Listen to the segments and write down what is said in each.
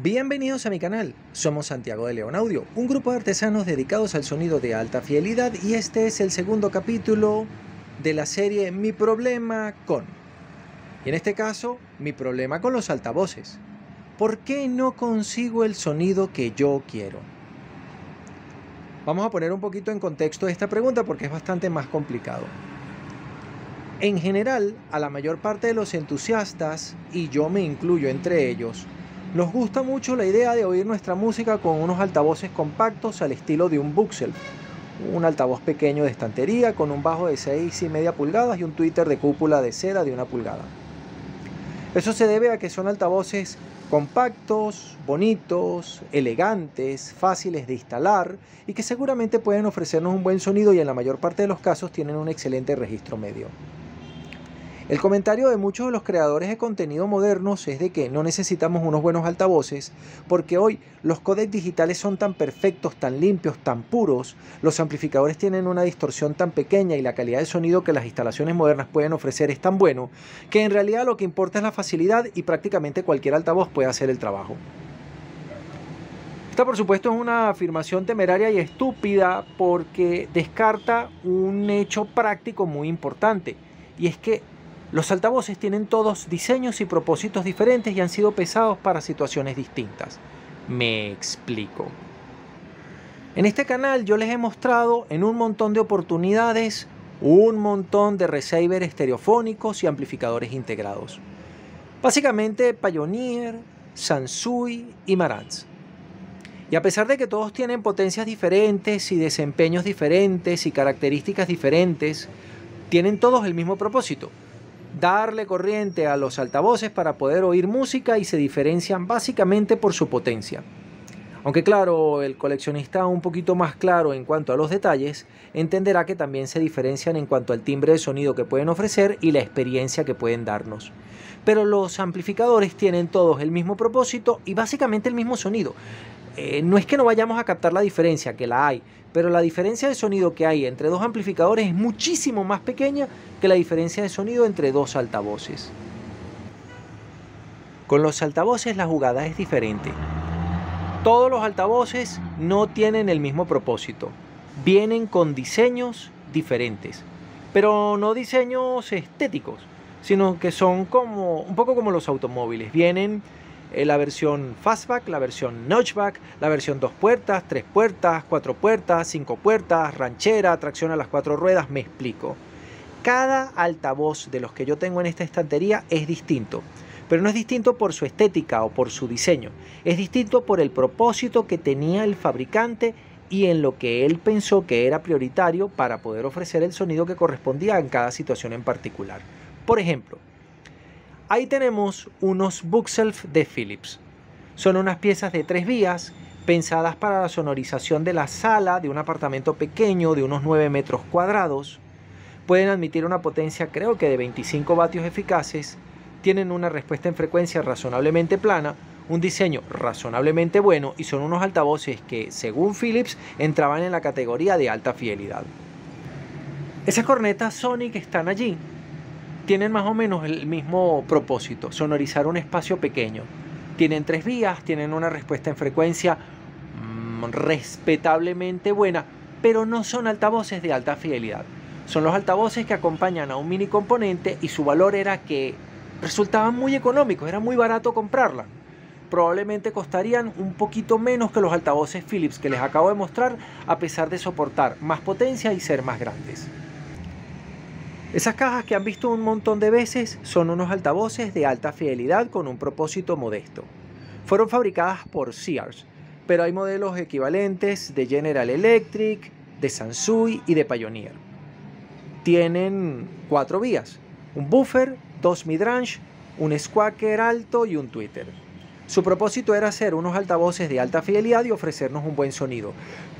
Bienvenidos a mi canal, somos Santiago de León Audio, un grupo de artesanos dedicados al sonido de alta fidelidad y este es el segundo capítulo de la serie Mi Problema Con. Y en este caso, mi problema con los altavoces. ¿Por qué no consigo el sonido que yo quiero? Vamos a poner un poquito en contexto esta pregunta porque es bastante más complicado. En general, a la mayor parte de los entusiastas, y yo me incluyo entre ellos, nos gusta mucho la idea de oír nuestra música con unos altavoces compactos al estilo de un Voxel, un altavoz pequeño de estantería con un bajo de 6,5 pulgadas y un tweeter de cúpula de seda de 1 pulgada. Eso se debe a que son altavoces compactos, bonitos, elegantes, fáciles de instalar y que seguramente pueden ofrecernos un buen sonido y en la mayor parte de los casos tienen un excelente registro medio. El comentario de muchos de los creadores de contenido modernos es de que no necesitamos unos buenos altavoces porque hoy los códecs digitales son tan perfectos, tan limpios, tan puros, los amplificadores tienen una distorsión tan pequeña y la calidad de sonido que las instalaciones modernas pueden ofrecer es tan bueno que en realidad lo que importa es la facilidad y prácticamente cualquier altavoz puede hacer el trabajo. Esta por supuesto es una afirmación temeraria y estúpida porque descarta un hecho práctico muy importante y es que los altavoces tienen todos diseños y propósitos diferentes y han sido pensados para situaciones distintas. Me explico. En este canal yo les he mostrado en un montón de oportunidades un montón de receivers estereofónicos y amplificadores integrados. Básicamente Pioneer, Sansui y Marantz. Y a pesar de que todos tienen potencias diferentes y desempeños diferentes y características diferentes, tienen todos el mismo propósito: darle corriente a los altavoces para poder oír música y se diferencian básicamente por su potencia. Aunque claro, el coleccionista un poquito más claro en cuanto a los detalles, entenderá que también se diferencian en cuanto al timbre de sonido que pueden ofrecer y la experiencia que pueden darnos. Pero los amplificadores tienen todos el mismo propósito y básicamente el mismo sonido. No es que no vayamos a captar la diferencia, que la hay, pero la diferencia de sonido que hay entre dos amplificadores es muchísimo más pequeña que la diferencia de sonido entre dos altavoces. Con los altavoces la jugada es diferente. Todos los altavoces no tienen el mismo propósito. Vienen con diseños diferentes, pero no diseños estéticos, sino que son un poco como los automóviles. Vienen la versión Fastback, la versión Notchback, la versión 2 puertas, 3 puertas, 4 puertas, 5 puertas, ranchera, tracción a las 4 ruedas, me explico. Cada altavoz de los que yo tengo en esta estantería es distinto, pero no es distinto por su estética o por su diseño, es distinto por el propósito que tenía el fabricante y en lo que él pensó que era prioritario para poder ofrecer el sonido que correspondía en cada situación en particular. Por ejemplo, ahí tenemos unos Bookshelf de Philips. Son unas piezas de 3 vías pensadas para la sonorización de la sala de un apartamento pequeño de unos 9 metros cuadrados. Pueden admitir una potencia creo que de 25 vatios eficaces, tienen una respuesta en frecuencia razonablemente plana, un diseño razonablemente bueno y son unos altavoces que, según Philips, entraban en la categoría de alta fidelidad. Esas cornetas Sony que están allí tienen más o menos el mismo propósito: sonorizar un espacio pequeño. Tienen 3 vías, tienen una respuesta en frecuencia respetablemente buena, pero no son altavoces de alta fidelidad. Son los altavoces que acompañan a un mini componente y su valor era que resultaban muy económicos, era muy barato comprarla. Probablemente costarían un poquito menos que los altavoces Philips que les acabo de mostrar, a pesar de soportar más potencia y ser más grandes. Esas cajas que han visto un montón de veces son unos altavoces de alta fidelidad con un propósito modesto. Fueron fabricadas por Sears, pero hay modelos equivalentes de General Electric, de Sansui y de Pioneer. Tienen 4 vías, un buffer, 2 midrange, un squawker alto y un tweeter. Su propósito era hacer unos altavoces de alta fidelidad y ofrecernos un buen sonido.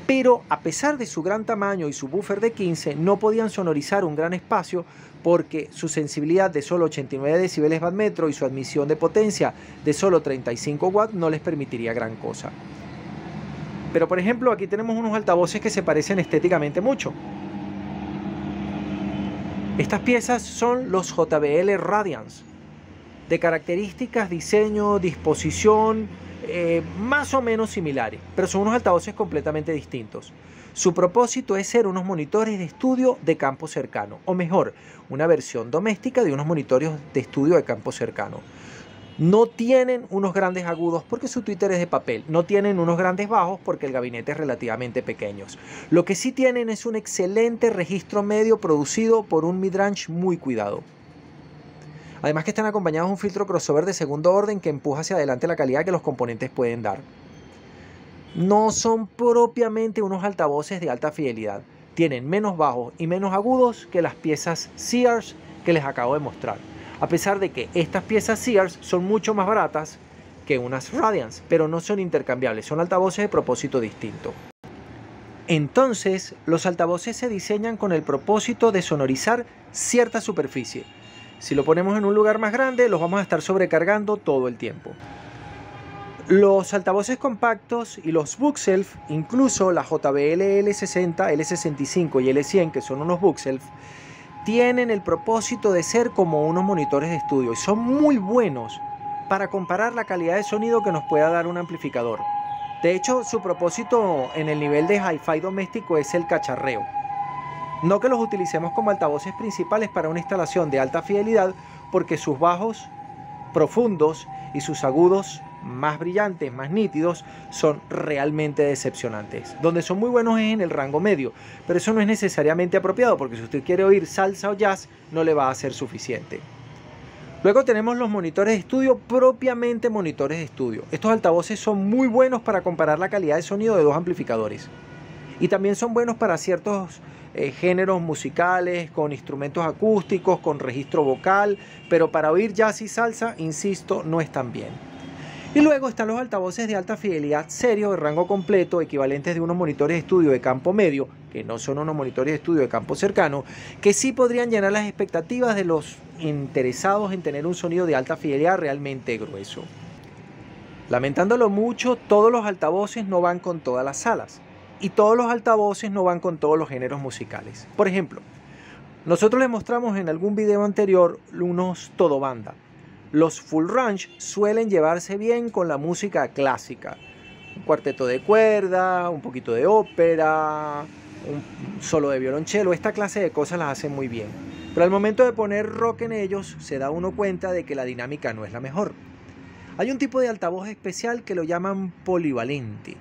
Pero a pesar de su gran tamaño y su buffer de 15, no podían sonorizar un gran espacio porque su sensibilidad de solo 89 decibeles watt metro y su admisión de potencia de solo 35 watts no les permitiría gran cosa. Pero por ejemplo, aquí tenemos unos altavoces que se parecen estéticamente mucho. Estas piezas son los JBL Radiance. De características, diseño, disposición más o menos similares, pero son unos altavoces completamente distintos. Su propósito es ser unos monitores de estudio de campo cercano, o mejor, una versión doméstica de unos monitores de estudio de campo cercano. No tienen unos grandes agudos porque su Twitter es de papel. No tienen unos grandes bajos porque el gabinete es relativamente pequeño. Lo que sí tienen es un excelente registro medio producido por un midrange muy cuidado. Además que están acompañados de un filtro crossover de segundo orden que empuja hacia adelante la calidad que los componentes pueden dar. No son propiamente unos altavoces de alta fidelidad. Tienen menos bajos y menos agudos que las piezas Sears que les acabo de mostrar. A pesar de que estas piezas Sears son mucho más baratas que unas Radiance, pero no son intercambiables, son altavoces de propósito distinto. Entonces, los altavoces se diseñan con el propósito de sonorizar cierta superficie. Si lo ponemos en un lugar más grande, los vamos a estar sobrecargando todo el tiempo. Los altavoces compactos y los Bookshelf, incluso la JBL L60, L65 y L100, que son unos Bookshelf, tienen el propósito de ser como unos monitores de estudio y son muy buenos para comparar la calidad de sonido que nos pueda dar un amplificador. De hecho, su propósito en el nivel de hi-fi doméstico es el cacharreo. No que los utilicemos como altavoces principales para una instalación de alta fidelidad, porque sus bajos profundos y sus agudos más brillantes, más nítidos, son realmente decepcionantes. Donde son muy buenos es en el rango medio, pero eso no es necesariamente apropiado, porque si usted quiere oír salsa o jazz, no le va a ser suficiente. Luego tenemos los monitores de estudio, propiamente monitores de estudio. Estos altavoces son muy buenos para comparar la calidad de sonido de dos amplificadores. Y también son buenos para ciertos géneros musicales, con instrumentos acústicos, con registro vocal, pero para oír jazz y salsa, insisto, no están bien. Y luego están los altavoces de alta fidelidad serios de rango completo, equivalentes de unos monitores de estudio de campo medio, que no son unos monitores de estudio de campo cercano, que sí podrían llenar las expectativas de los interesados en tener un sonido de alta fidelidad realmente grueso. Lamentándolo mucho, todos los altavoces no van con todas las salas, y todos los altavoces no van con todos los géneros musicales. Por ejemplo, nosotros les mostramos en algún video anterior unos todo banda. Los full range suelen llevarse bien con la música clásica. Un cuarteto de cuerda, un poquito de ópera, un solo de violonchelo, esta clase de cosas las hacen muy bien. Pero al momento de poner rock en ellos, se da uno cuenta de que la dinámica no es la mejor. Hay un tipo de altavoz especial que lo llaman polivalente,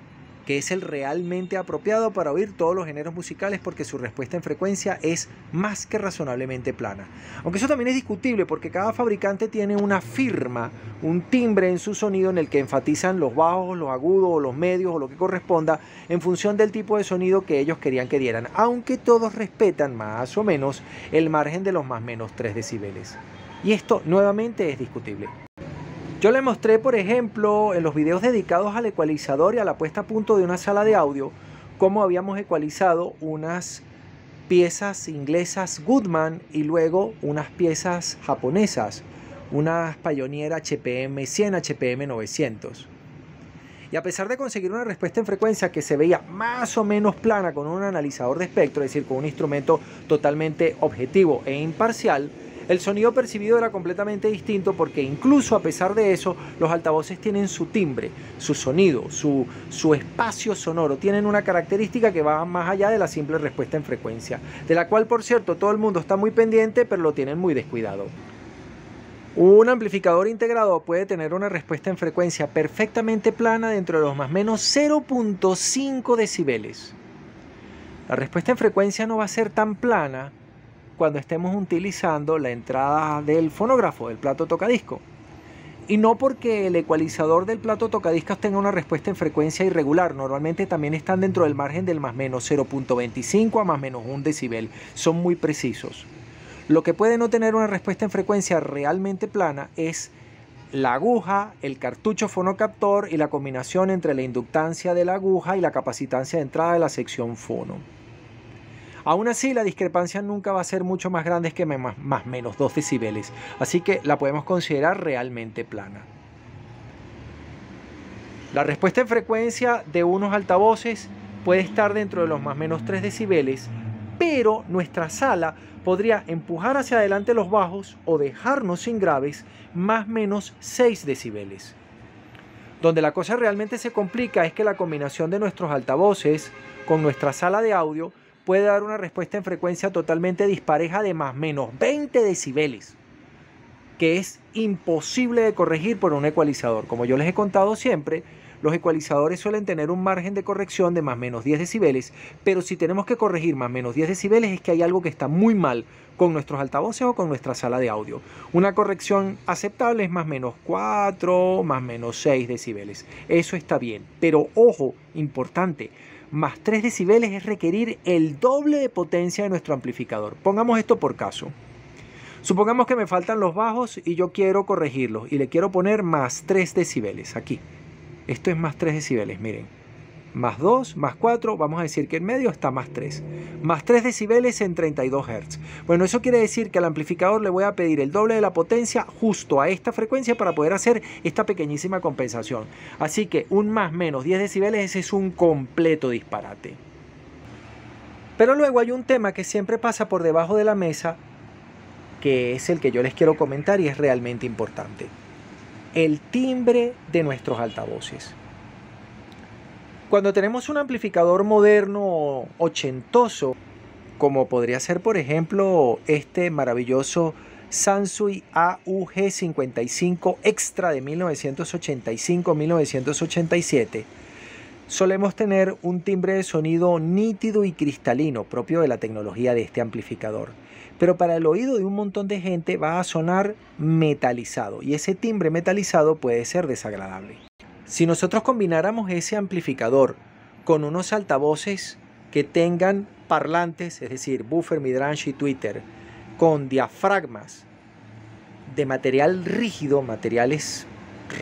que es el realmente apropiado para oír todos los géneros musicales porque su respuesta en frecuencia es más que razonablemente plana. Aunque eso también es discutible porque cada fabricante tiene una firma, un timbre en su sonido en el que enfatizan los bajos, los agudos o los medios o lo que corresponda en función del tipo de sonido que ellos querían que dieran, aunque todos respetan más o menos el margen de los más menos 3 decibeles. Y esto nuevamente es discutible. Yo le mostré, por ejemplo, en los videos dedicados al ecualizador y a la puesta a punto de una sala de audio, cómo habíamos ecualizado unas piezas inglesas Goodman y luego unas piezas japonesas, unas Pioneer HPM 100, HPM 900. Y a pesar de conseguir una respuesta en frecuencia que se veía más o menos plana con un analizador de espectro, es decir, con un instrumento totalmente objetivo e imparcial, el sonido percibido era completamente distinto porque incluso a pesar de eso, los altavoces tienen su timbre, su sonido, su espacio sonoro, tienen una característica que va más allá de la simple respuesta en frecuencia, de la cual, por cierto, todo el mundo está muy pendiente, pero lo tienen muy descuidado. Un amplificador integrado puede tener una respuesta en frecuencia perfectamente plana dentro de los más o menos 0.5 decibeles. La respuesta en frecuencia no va a ser tan plana cuando estemos utilizando la entrada del fonógrafo, del plato tocadisco. Y no porque el ecualizador del plato tocadiscos tenga una respuesta en frecuencia irregular, normalmente también están dentro del margen del más o menos 0.25 a más o menos 1 decibel, son muy precisos. Lo que puede no tener una respuesta en frecuencia realmente plana es la aguja, el cartucho fonocaptor y la combinación entre la inductancia de la aguja y la capacitancia de entrada de la sección fono. Aún así, la discrepancia nunca va a ser mucho más grande que más o menos 2 decibeles, así que la podemos considerar realmente plana. La respuesta en frecuencia de unos altavoces puede estar dentro de los más o menos 3 decibeles, pero nuestra sala podría empujar hacia adelante los bajos o dejarnos sin graves más o menos 6 decibeles. Donde la cosa realmente se complica es que la combinación de nuestros altavoces con nuestra sala de audio puede dar una respuesta en frecuencia totalmente dispareja de más o menos 20 decibeles, que es imposible de corregir por un ecualizador. Como yo les he contado siempre, los ecualizadores suelen tener un margen de corrección de más o menos 10 decibeles, pero si tenemos que corregir más o menos 10 decibeles es que hay algo que está muy mal con nuestros altavoces o con nuestra sala de audio. Una corrección aceptable es más o menos 4, más o menos 6 decibeles. Eso está bien, pero ojo, importante, más 3 decibeles es requerir el doble de potencia de nuestro amplificador. Pongamos esto por caso. Supongamos que me faltan los bajos y yo quiero corregirlos y le quiero poner más 3 decibeles aquí. Esto es más 3 decibeles, miren. Más 2, más 4, vamos a decir que en medio está más 3. Más 3 decibeles en 32 Hz. Bueno, eso quiere decir que al amplificador le voy a pedir el doble de la potencia justo a esta frecuencia para poder hacer esta pequeñísima compensación. Así que un más menos 10 decibeles, ese es un completo disparate. Pero luego hay un tema que siempre pasa por debajo de la mesa, que es el que yo les quiero comentar y es realmente importante. El timbre de nuestros altavoces. Cuando tenemos un amplificador moderno ochentoso, como podría ser por ejemplo este maravilloso Sansui AUG55 Extra de 1985-1987, solemos tener un timbre de sonido nítido y cristalino propio de la tecnología de este amplificador. Pero para el oído de un montón de gente va a sonar metalizado y ese timbre metalizado puede ser desagradable. Si nosotros combináramos ese amplificador con unos altavoces que tengan parlantes, es decir, buffer, midrange y tweeter, con diafragmas de material rígido, materiales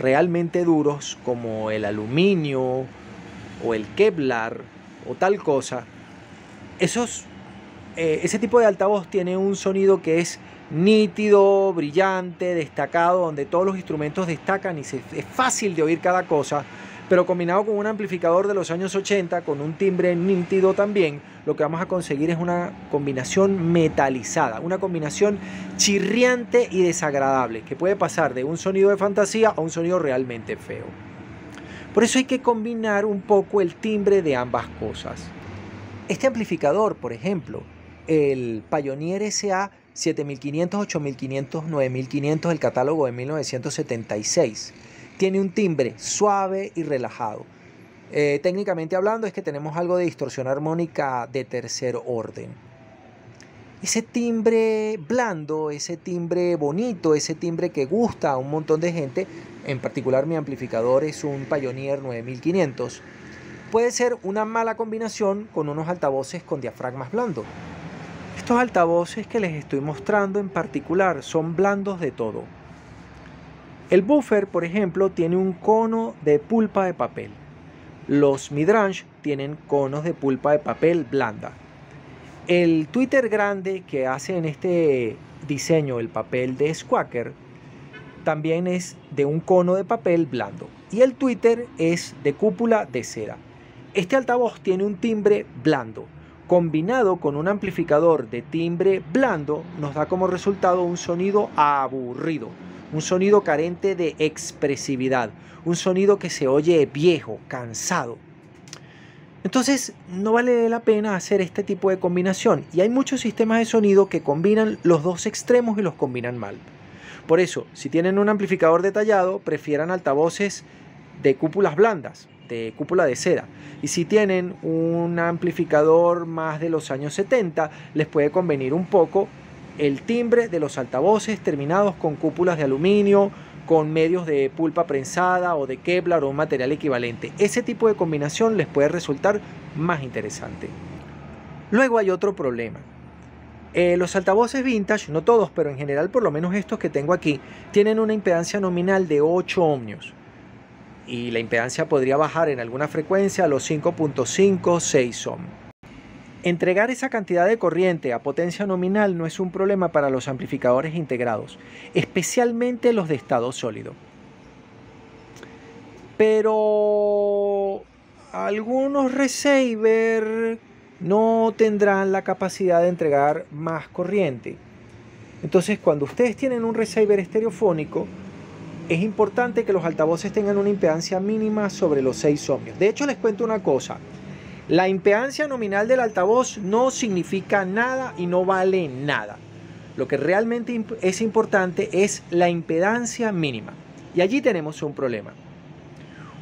realmente duros como el aluminio o el Kevlar o tal cosa, ese tipo de altavoz tiene un sonido que es nítido, brillante, destacado, donde todos los instrumentos destacan y es fácil de oír cada cosa, pero combinado con un amplificador de los años 80 con un timbre nítido también, lo que vamos a conseguir es una combinación metalizada, una combinación chirriante y desagradable, que puede pasar de un sonido de fantasía a un sonido realmente feo. Por eso hay que combinar un poco el timbre de ambas cosas. Este amplificador, por ejemplo, el Pioneer SA 7500, 8500, 9500 del catálogo de 1976. Tiene un timbre suave y relajado. Técnicamente hablando es que tenemos algo de distorsión armónica de tercer orden. Ese timbre blando, ese timbre bonito, ese timbre que gusta a un montón de gente, en particular mi amplificador es un Pioneer 9500, puede ser una mala combinación con unos altavoces con diafragmas blandos. Estos altavoces que les estoy mostrando en particular son blandos de todo. El buffer, por ejemplo, tiene un cono de pulpa de papel. Los midrange tienen conos de pulpa de papel blanda. El tweeter grande que hace en este diseño el papel de Squawker también es de un cono de papel blando. Y el tweeter es de cúpula de cera. Este altavoz tiene un timbre blando. Combinado con un amplificador de timbre blando, nos da como resultado un sonido aburrido, un sonido carente de expresividad, un sonido que se oye viejo, cansado. Entonces, no vale la pena hacer este tipo de combinación. Y hay muchos sistemas de sonido que combinan los dos extremos y los combinan mal. Por eso, si tienen un amplificador detallado, prefieran altavoces de cúpulas blandas, de cúpula de cera. Y si tienen un amplificador más de los años 70, les puede convenir un poco el timbre de los altavoces terminados con cúpulas de aluminio, con medios de pulpa prensada o de Kevlar o un material equivalente. Ese tipo de combinación les puede resultar más interesante. Luego hay otro problema. Los altavoces vintage, no todos, pero en general por lo menos estos que tengo aquí, tienen una impedancia nominal de 8 ohmios. Y la impedancia podría bajar en alguna frecuencia a los 5.5, 6 ohm. Entregar esa cantidad de corriente a potencia nominal no es un problema para los amplificadores integrados, especialmente los de estado sólido. Pero algunos receiver no tendrán la capacidad de entregar más corriente. Entonces, cuando ustedes tienen un receiver estereofónico, es importante que los altavoces tengan una impedancia mínima sobre los 6 ohmios. De hecho, les cuento una cosa. La impedancia nominal del altavoz no significa nada y no vale nada. Lo que realmente es importante es la impedancia mínima. Y allí tenemos un problema.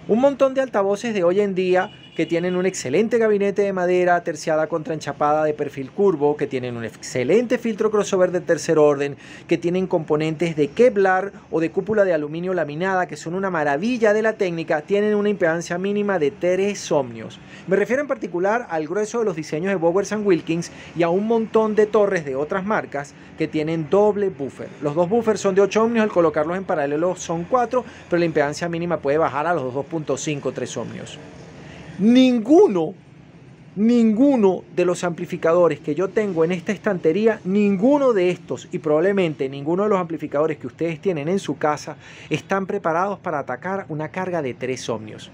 Un montón de altavoces de hoy en día que tienen un excelente gabinete de madera terciada contra enchapada de perfil curvo, que tienen un excelente filtro crossover de tercer orden, que tienen componentes de Kevlar o de cúpula de aluminio laminada, que son una maravilla de la técnica, tienen una impedancia mínima de 3 ohmios. Me refiero en particular al grueso de los diseños de Bowers & Wilkins y a un montón de torres de otras marcas que tienen doble buffer. Los dos buffers son de 8 ohmios, al colocarlos en paralelo son 4, pero la impedancia mínima puede bajar a los 2.5, 3 ohmios. Ninguno de los amplificadores que yo tengo en esta estantería, ninguno de estos y probablemente ninguno de los amplificadores que ustedes tienen en su casa están preparados para atacar una carga de 3 ohmios.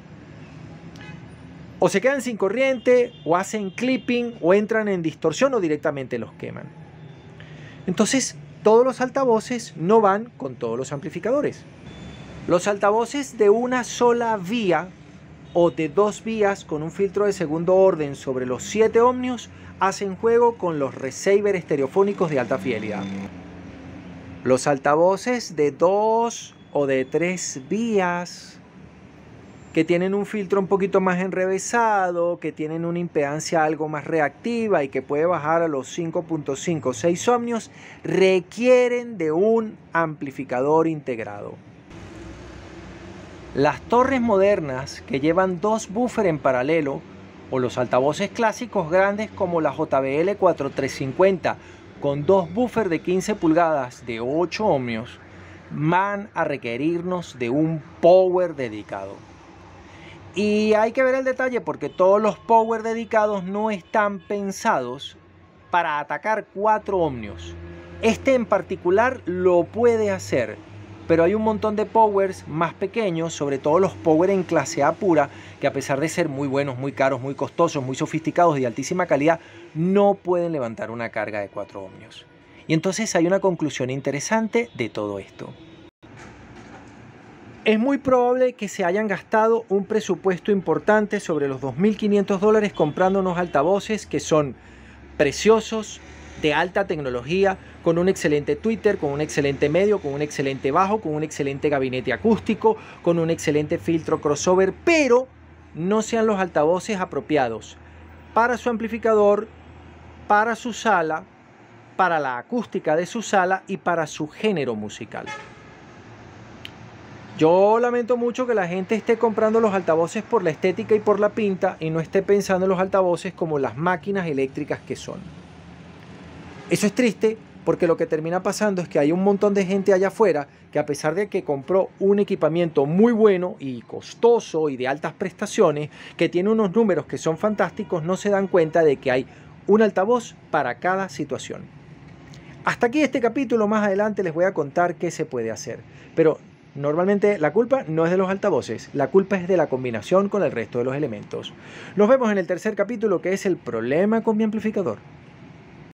O se quedan sin corriente, o hacen clipping, o entran en distorsión, o directamente los queman. Entonces, todos los altavoces no van con todos los amplificadores. Los altavoces de una sola vía o de 2 vías con un filtro de segundo orden sobre los 7 ohmios hacen juego con los receivers estereofónicos de alta fidelidad. Los altavoces de 2 o de 3 vías que tienen un filtro un poquito más enrevesado, que tienen una impedancia algo más reactiva y que puede bajar a los 5.5 o 6 ohmios, requieren de un amplificador integrado. Las torres modernas que llevan 2 buffers en paralelo o los altavoces clásicos grandes como la JBL 4350 con 2 buffers de 15 pulgadas de 8 ohmios van a requerirnos de un power dedicado. Y hay que ver el detalle porque todos los power dedicados no están pensados para atacar 4 ohmios. Este en particular lo puede hacer, pero hay un montón de powers más pequeños, sobre todo los power en clase A pura, que a pesar de ser muy buenos, muy caros, muy costosos, muy sofisticados y de altísima calidad, no pueden levantar una carga de 4 ohmios. Y entonces hay una conclusión interesante de todo esto. Es muy probable que se hayan gastado un presupuesto importante sobre los $2.500 comprando unos altavoces que son preciosos, de alta tecnología, con un excelente tweeter, con un excelente medio, con un excelente bajo, con un excelente gabinete acústico, con un excelente filtro crossover, pero no sean los altavoces apropiados para su amplificador, para su sala, para la acústica de su sala y para su género musical. Yo lamento mucho que la gente esté comprando los altavoces por la estética y por la pinta y no esté pensando en los altavoces como las máquinas eléctricas que son. Eso es triste porque lo que termina pasando es que hay un montón de gente allá afuera que a pesar de que compró un equipamiento muy bueno y costoso y de altas prestaciones, que tiene unos números que son fantásticos, no se dan cuenta de que hay un altavoz para cada situación. Hasta aquí este capítulo, más adelante les voy a contar qué se puede hacer. Pero normalmente la culpa no es de los altavoces, la culpa es de la combinación con el resto de los elementos. Nos vemos en el tercer capítulo, que es el problema con mi amplificador.